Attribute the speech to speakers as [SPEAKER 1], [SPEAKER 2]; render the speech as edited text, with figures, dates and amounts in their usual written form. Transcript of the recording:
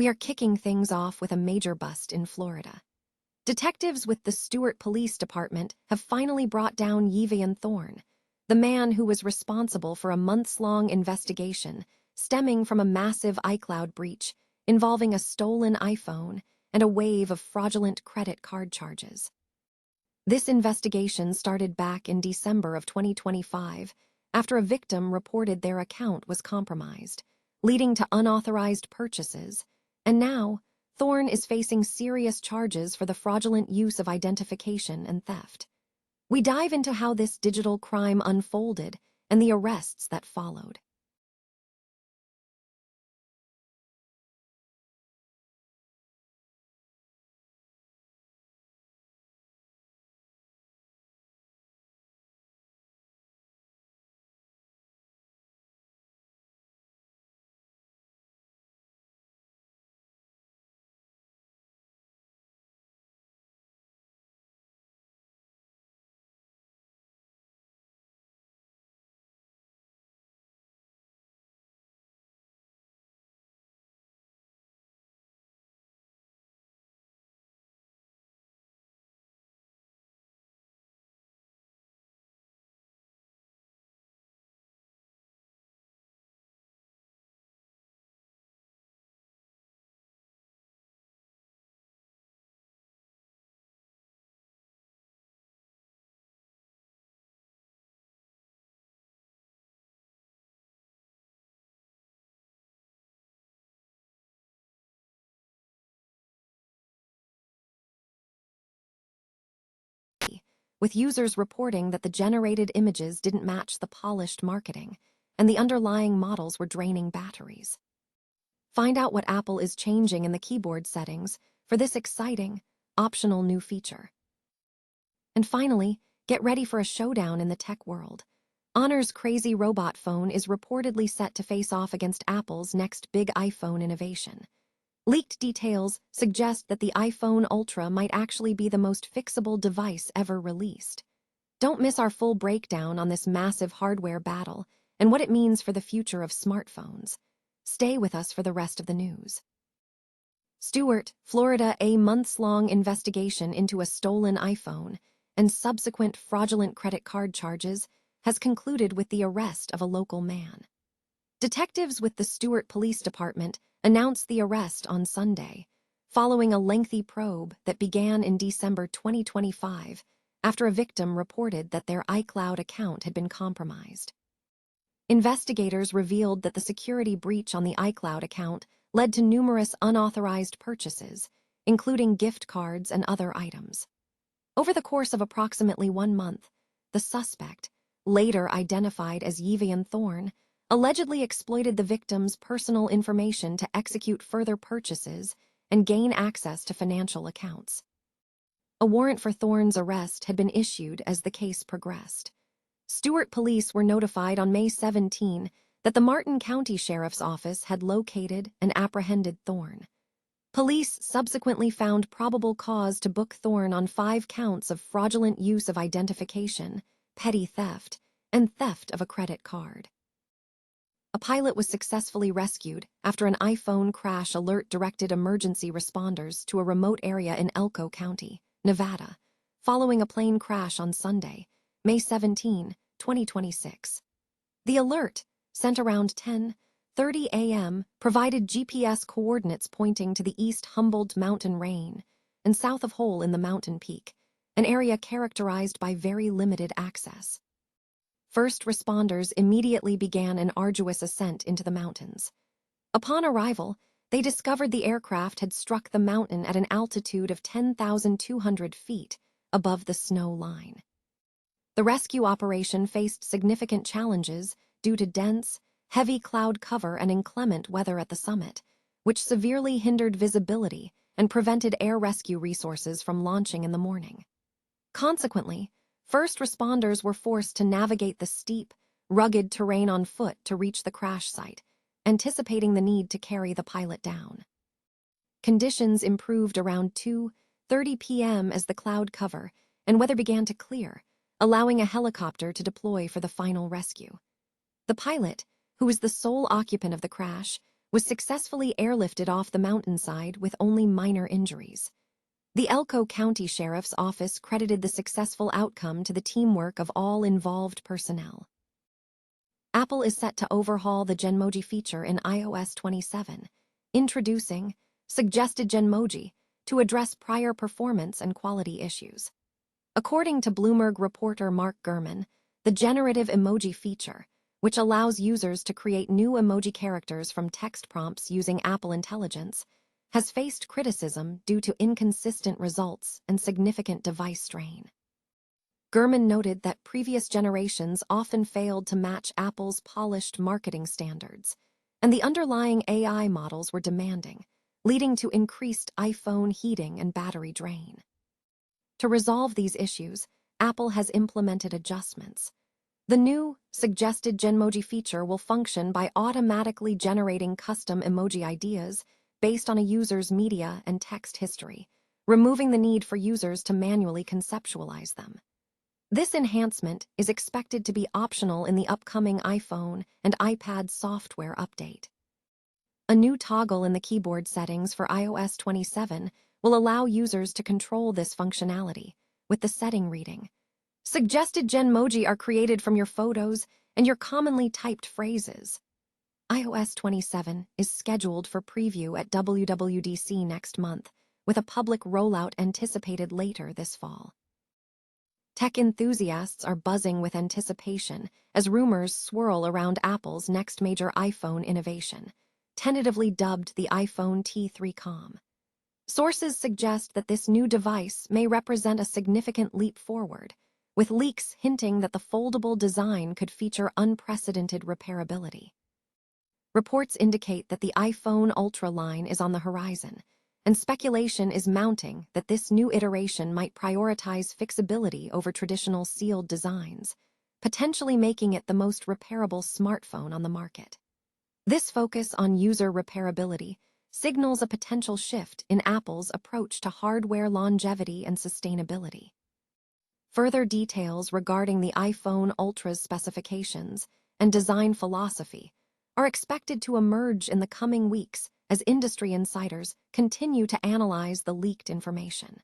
[SPEAKER 1] we are kicking things off with a major bust in Florida. Detectives with the Stuart Police Department have finally brought down Yvian Thorne, the man who was responsible for a months-long investigation stemming from a massive iCloud breach involving a stolen iPhone and a wave of fraudulent credit card charges. This investigation started back in December of 2025 after a victim reported their account was compromised, leading to unauthorized purchases, and now Thorne is facing serious charges for the fraudulent use of identification and theft. We dive into how this digital crime unfolded and the arrests that followed. With users reporting that the generated images didn't match the polished marketing, and the underlying models were draining batteries. Find out what Apple is changing in the keyboard settings for this exciting, optional new feature. And finally, get ready for a showdown in the tech world. Honor's crazy robot phone is reportedly set to face off against Apple's next big iPhone innovation. Leaked details suggest that the iPhone Ultra might actually be the most fixable device ever released. Don't miss our full breakdown on this massive hardware battle and what it means for the future of smartphones. Stay with us for the rest of the news. Stuart, Florida. A months-long investigation into a stolen iPhone and subsequent fraudulent credit card charges has concluded with the arrest of a local man. Detectives with the Stuart Police Department announced the arrest on Sunday, following a lengthy probe that began in December 2025 after a victim reported that their iCloud account had been compromised. Investigators revealed that the security breach on the iCloud account led to numerous unauthorized purchases, including gift cards and other items. Over the course of approximately 1 month, the suspect, later identified as Yvian Thorne, allegedly exploited the victim's personal information to execute further purchases and gain access to financial accounts. A warrant for Thorne's arrest had been issued as the case progressed. Stuart Police were notified on May 17 that the Martin County Sheriff's Office had located and apprehended Thorne. Police subsequently found probable cause to book Thorne on 5 counts of fraudulent use of identification, petty theft, and theft of a credit card. A pilot was successfully rescued after an iPhone crash alert directed emergency responders to a remote area in Elko County, Nevada, following a plane crash on Sunday, May 17, 2026. The alert, sent around 10:30 a.m., provided GPS coordinates pointing to the East Humboldt mountain range and south of Hole in the mountain peak, an area characterized by very limited access. First responders immediately began an arduous ascent into the mountains. Upon arrival, they discovered the aircraft had struck the mountain at an altitude of 10,200 feet above the snow line. The rescue operation faced significant challenges due to dense, heavy cloud cover and inclement weather at the summit, which severely hindered visibility and prevented air rescue resources from launching in the morning. Consequently, first responders were forced to navigate the steep, rugged terrain on foot to reach the crash site, anticipating the need to carry the pilot down. Conditions improved around 2:30 p.m. as the cloud cover and weather began to clear, allowing a helicopter to deploy for the final rescue. The pilot, who was the sole occupant of the crash, was successfully airlifted off the mountainside with only minor injuries. The Elko County Sheriff's Office credited the successful outcome to the teamwork of all involved personnel. Apple is set to overhaul the Genmoji feature in iOS 27, introducing Suggested Genmoji to address prior performance and quality issues. According to Bloomberg reporter Mark Gurman, the generative emoji feature, which allows users to create new emoji characters from text prompts using Apple Intelligence, has faced criticism due to inconsistent results and significant device strain. Gurman noted that previous generations often failed to match Apple's polished marketing standards, and the underlying AI models were demanding, leading to increased iPhone heating and battery drain. To resolve these issues, Apple has implemented adjustments. The new Suggested Genmoji feature will function by automatically generating custom emoji ideas based on a user's media and text history, removing the need for users to manually conceptualize them. This enhancement is expected to be optional in the upcoming iPhone and iPad software update. A new toggle in the keyboard settings for iOS 27 will allow users to control this functionality, with the setting reading: Suggested Genmoji are created from your photos and your commonly typed phrases. iOS 27 is scheduled for preview at WWDC next month, with a public rollout anticipated later this fall. Tech enthusiasts are buzzing with anticipation as rumors swirl around Apple's next major iPhone innovation, tentatively dubbed the iPhone T3Com. Sources suggest that this new device may represent a significant leap forward, with leaks hinting that the foldable design could feature unprecedented repairability. Reports indicate that the iPhone Ultra line is on the horizon, and speculation is mounting that this new iteration might prioritize fixability over traditional sealed designs, potentially making it the most repairable smartphone on the market. This focus on user repairability signals a potential shift in Apple's approach to hardware longevity and sustainability. Further details regarding the iPhone Ultra's specifications and design philosophy are expected to emerge in the coming weeks as industry insiders continue to analyze the leaked information.